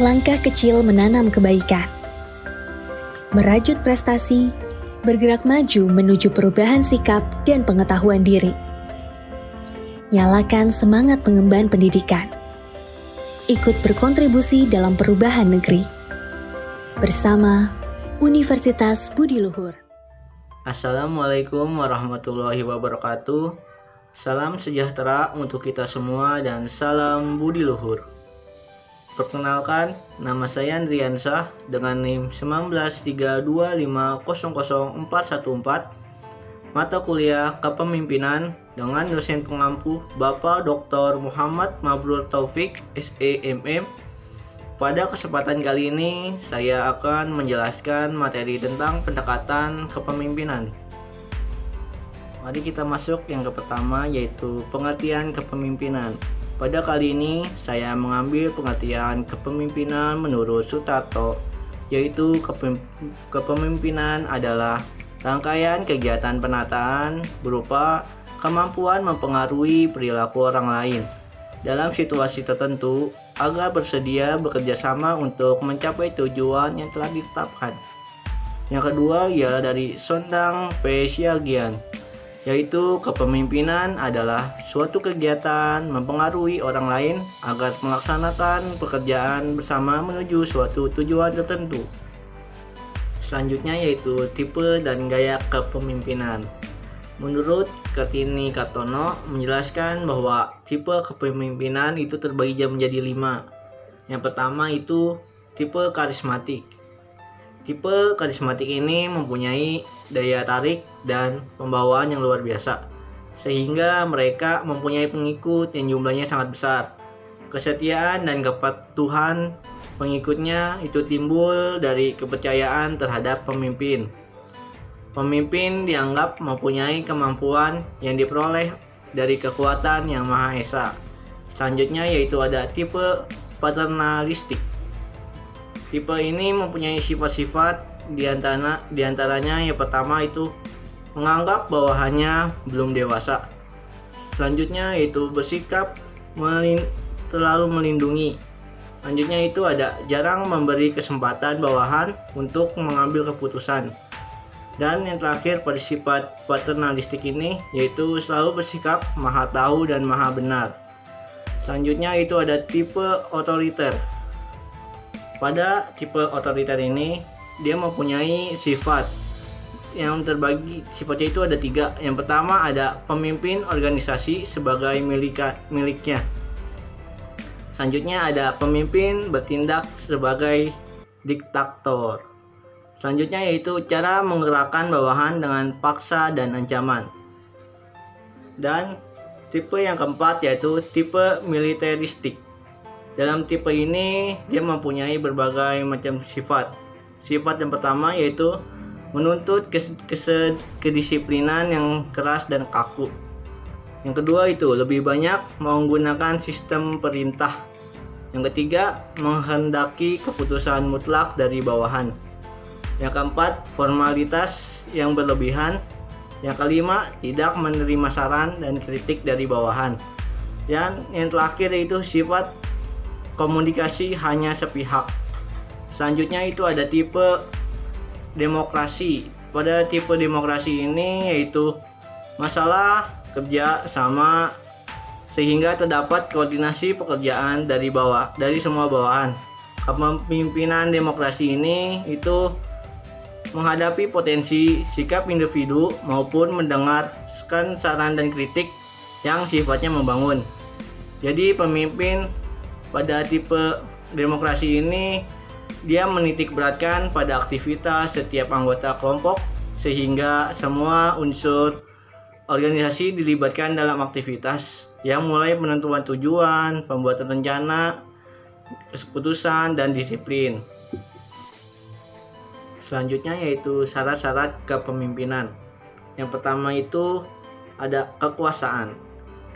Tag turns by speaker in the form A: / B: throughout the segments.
A: Langkah kecil menanam kebaikan. Merajut prestasi, bergerak maju menuju perubahan sikap dan pengetahuan diri. Nyalakan semangat pengemban pendidikan. Ikut berkontribusi dalam perubahan negeri. Bersama Universitas Budi Luhur.
B: Assalamualaikum warahmatullahi wabarakatuh. Salam sejahtera untuk kita semua dan salam Budi Luhur. Perkenalkan, nama saya Andriansah dengan NIM 19325000414, mata kuliah Kepemimpinan dengan dosen pengampu Bapak Dr. Muhammad Mabrur Taufik, SEMM. Pada kesempatan kali ini, saya akan menjelaskan materi tentang pendekatan kepemimpinan. Mari kita masuk yang pertama, yaitu pengertian kepemimpinan. Pada kali ini, saya mengambil pengertian kepemimpinan menurut Sutarto, yaitu kepemimpinan adalah rangkaian kegiatan penataan berupa kemampuan mempengaruhi perilaku orang lain dalam situasi tertentu agar bersedia bekerja sama untuk mencapai tujuan yang telah ditetapkan. Yang kedua ialah dari Sondang P. Siagian, yaitu kepemimpinan adalah suatu kegiatan mempengaruhi orang lain agar melaksanakan pekerjaan bersama menuju suatu tujuan tertentu. Selanjutnya yaitu tipe dan gaya kepemimpinan. Menurut Kartini Kartono menjelaskan bahwa tipe kepemimpinan itu terbagi menjadi 5. Yang pertama itu tipe karismatik. Tipe karismatik ini mempunyai daya tarik dan pembawaan yang luar biasa, sehingga mereka mempunyai pengikut yang jumlahnya sangat besar. Kesetiaan dan kepatuhan pengikutnya itu timbul dari kepercayaan terhadap pemimpin. Pemimpin dianggap mempunyai kemampuan yang diperoleh dari kekuatan yang Maha Esa. Selanjutnya yaitu ada tipe paternalistik. Tipe ini mempunyai sifat-sifat diantaranya yang pertama itu menganggap bawahannya belum dewasa. Selanjutnya yaitu bersikap terlalu melindungi. Selanjutnya itu ada jarang memberi kesempatan bawahan untuk mengambil keputusan. Dan yang terakhir pada sifat paternalistik ini yaitu selalu bersikap maha tahu dan maha benar. Selanjutnya itu ada tipe otoriter. Pada tipe otoriter ini dia mempunyai sifat yang terbagi, sifatnya itu ada 3. Yang pertama ada pemimpin organisasi sebagai miliknya. Selanjutnya ada pemimpin bertindak sebagai diktator. Selanjutnya yaitu cara menggerakkan bawahan dengan paksa dan ancaman. Dan tipe yang keempat yaitu tipe militeristik. Dalam tipe ini dia mempunyai berbagai macam sifat. Sifat yang pertama yaitu menuntut kedisiplinan yang keras dan kaku. Yang kedua itu lebih banyak menggunakan sistem perintah. Yang ketiga menghendaki keputusan mutlak dari bawahan. Yang keempat formalitas yang berlebihan. Yang kelima tidak menerima saran dan kritik dari bawahan. Dan yang terakhir yaitu sifat komunikasi hanya sepihak. Selanjutnya itu ada tipe demokrasi. Pada tipe demokrasi ini yaitu masalah kerja sama sehingga terdapat koordinasi pekerjaan dari semua bawahan. Kepemimpinan demokrasi ini itu menghadapi potensi sikap individu maupun mendengarkan saran dan kritik yang sifatnya membangun. Jadi pemimpin pada tipe demokrasi ini dia menitik beratkan pada aktivitas setiap anggota kelompok sehingga semua unsur organisasi dilibatkan dalam aktivitas yang mulai penentuan tujuan, pembuatan rencana, keputusan, dan disiplin. Selanjutnya yaitu syarat-syarat kepemimpinan. Yang pertama itu ada kekuasaan.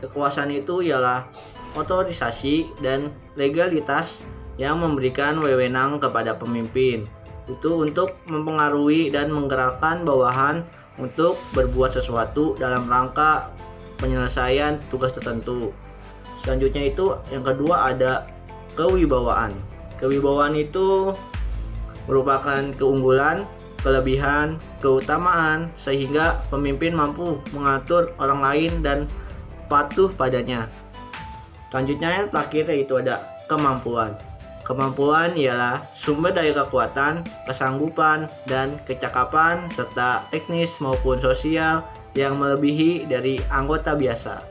B: Kekuasaan itu ialah otorisasi dan legalitas yang memberikan wewenang kepada pemimpin itu untuk mempengaruhi dan menggerakkan bawahan untuk berbuat sesuatu dalam rangka penyelesaian tugas tertentu. Selanjutnya itu yang kedua ada kewibawaan. Kewibawaan itu merupakan keunggulan, kelebihan, keutamaan, sehingga pemimpin mampu mengatur orang lain dan patuh padanya. Selanjutnya yang terakhir yaitu ada kemampuan. Kemampuan ialah sumber dari kekuatan, kesanggupan, dan kecakapan serta teknis maupun sosial yang melebihi dari anggota biasa.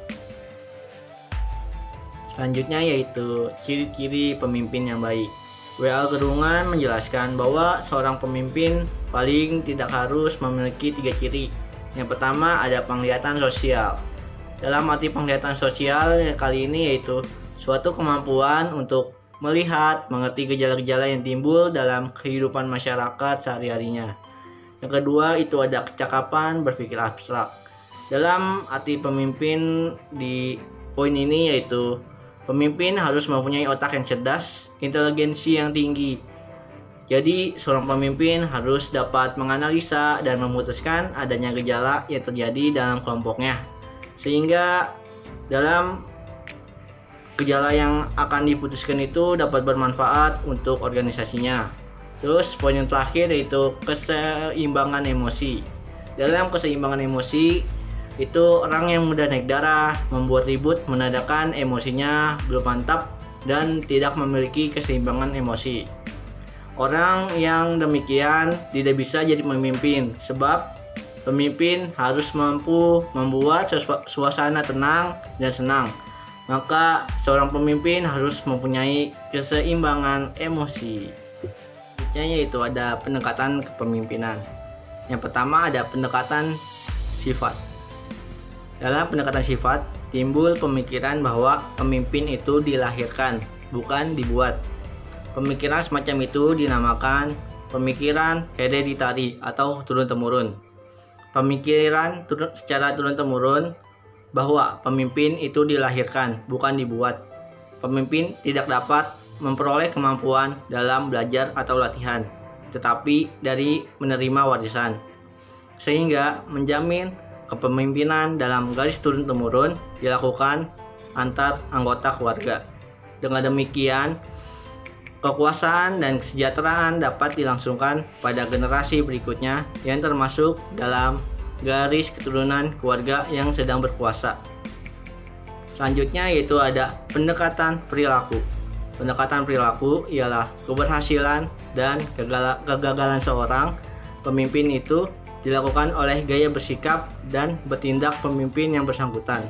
B: Selanjutnya yaitu ciri-ciri pemimpin yang baik. W.A. Gerungan menjelaskan bahwa seorang pemimpin paling tidak harus memiliki 3 ciri. Yang pertama ada penglihatan sosial. Dalam arti penglihatan sosial kali ini yaitu suatu kemampuan untuk melihat, mengerti gejala-gejala yang timbul dalam kehidupan masyarakat sehari-harinya. Yang kedua itu ada kecakapan berpikir abstrak. Dalam arti pemimpin di poin ini yaitu pemimpin harus mempunyai otak yang cerdas, inteligensi yang tinggi. Jadi seorang pemimpin harus dapat menganalisa dan memutuskan adanya gejala yang terjadi dalam kelompoknya, sehingga dalam gejala yang akan diputuskan itu dapat bermanfaat untuk organisasinya. Terus poin yang terakhir yaitu keseimbangan emosi. Dalam keseimbangan emosi itu orang yang mudah naik darah, membuat ribut, menandakan emosinya belum mantap dan tidak memiliki keseimbangan emosi. Orang yang demikian tidak bisa jadi pemimpin, sebab pemimpin harus mampu membuat suasana tenang dan senang. Maka seorang pemimpin harus mempunyai keseimbangan emosi. Selanjutnya yaitu ada pendekatan kepemimpinan. Yang pertama ada pendekatan sifat. Dalam pendekatan sifat timbul pemikiran bahwa pemimpin itu dilahirkan, bukan dibuat. Pemikiran semacam itu dinamakan pemikiran hereditari atau turun-temurun. Pemikiran secara turun-temurun bahwa pemimpin itu dilahirkan, bukan dibuat. Pemimpin tidak dapat memperoleh kemampuan dalam belajar atau latihan, tetapi dari menerima warisan. Sehingga menjamin kepemimpinan dalam garis turun-temurun dilakukan antar anggota keluarga. Dengan demikian, kekuasaan dan kesejahteraan dapat dilangsungkan pada generasi berikutnya yang termasuk dalam garis keturunan keluarga yang sedang berkuasa. Selanjutnya yaitu ada pendekatan perilaku. Pendekatan perilaku ialah keberhasilan dan kegagalan seorang pemimpin itu dilakukan oleh gaya bersikap dan bertindak pemimpin yang bersangkutan.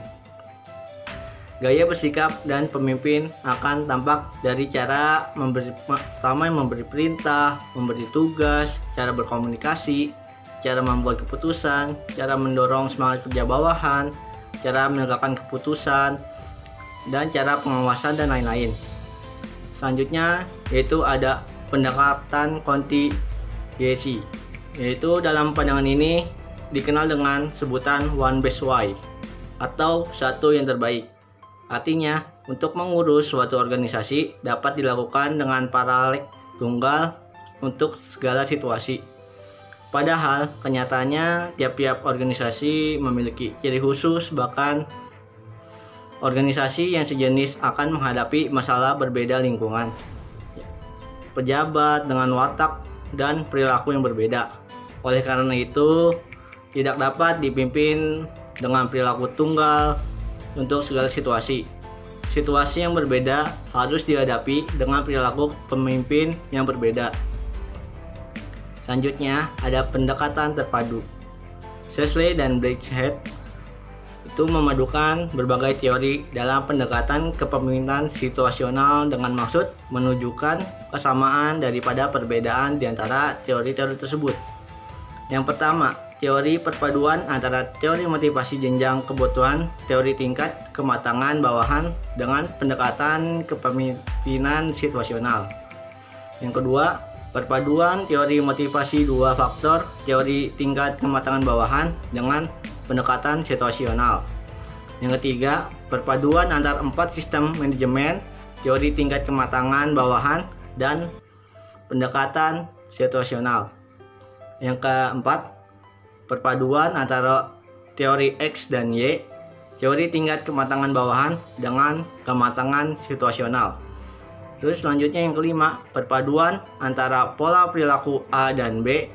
B: Gaya bersikap dan pemimpin akan tampak dari cara memberi perintah, memberi tugas, cara berkomunikasi, cara membuat keputusan, cara mendorong semangat kerja bawahan, cara menegakkan keputusan, dan cara pengawasan dan lain-lain. Selanjutnya yaitu ada pendekatan kontingensi, yaitu dalam pandangan ini dikenal dengan sebutan one best way atau satu yang terbaik. Artinya, untuk mengurus suatu organisasi dapat dilakukan dengan paralel tunggal untuk segala situasi. Padahal kenyataannya tiap-tiap organisasi memiliki ciri khusus, bahkan organisasi yang sejenis akan menghadapi masalah berbeda lingkungan, pejabat dengan watak dan perilaku yang berbeda. Oleh karena itu, tidak dapat dipimpin dengan perilaku tunggal untuk segala situasi. Situasi yang berbeda harus dihadapi dengan perilaku pemimpin yang berbeda. Selanjutnya ada pendekatan terpadu. Shesley dan Bridgehead itu memadukan berbagai teori dalam pendekatan kepemimpinan situasional dengan maksud menunjukkan kesamaan daripada perbedaan di antara teori-teori tersebut. Yang pertama, teori perpaduan antara teori motivasi jenjang kebutuhan, teori tingkat kematangan bawahan dengan pendekatan kepemimpinan situasional. Yang kedua, perpaduan teori motivasi dua faktor, teori tingkat kematangan bawahan dengan pendekatan situasional. Yang ketiga, perpaduan antar 4 sistem manajemen, teori tingkat kematangan bawahan dan pendekatan situasional. Yang keempat, perpaduan antara teori X dan Y, teori tingkat kematangan bawahan dengan kematangan situasional. Terus selanjutnya yang kelima, perpaduan antara pola perilaku A dan B,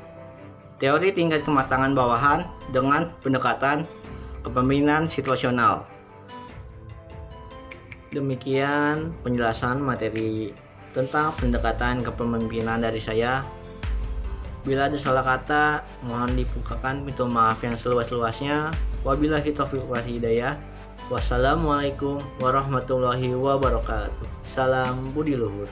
B: teori tingkat kematangan bawahan dengan pendekatan kepemimpinan situasional. Demikian penjelasan materi tentang pendekatan kepemimpinan dari saya. Bila ada salah kata, mohon dibukakan pintu maaf yang seluas-luasnya. Wabillahi taufiq wal hidayah. Wassalamualaikum warahmatullahi wabarakatuh. Salam budi luhur.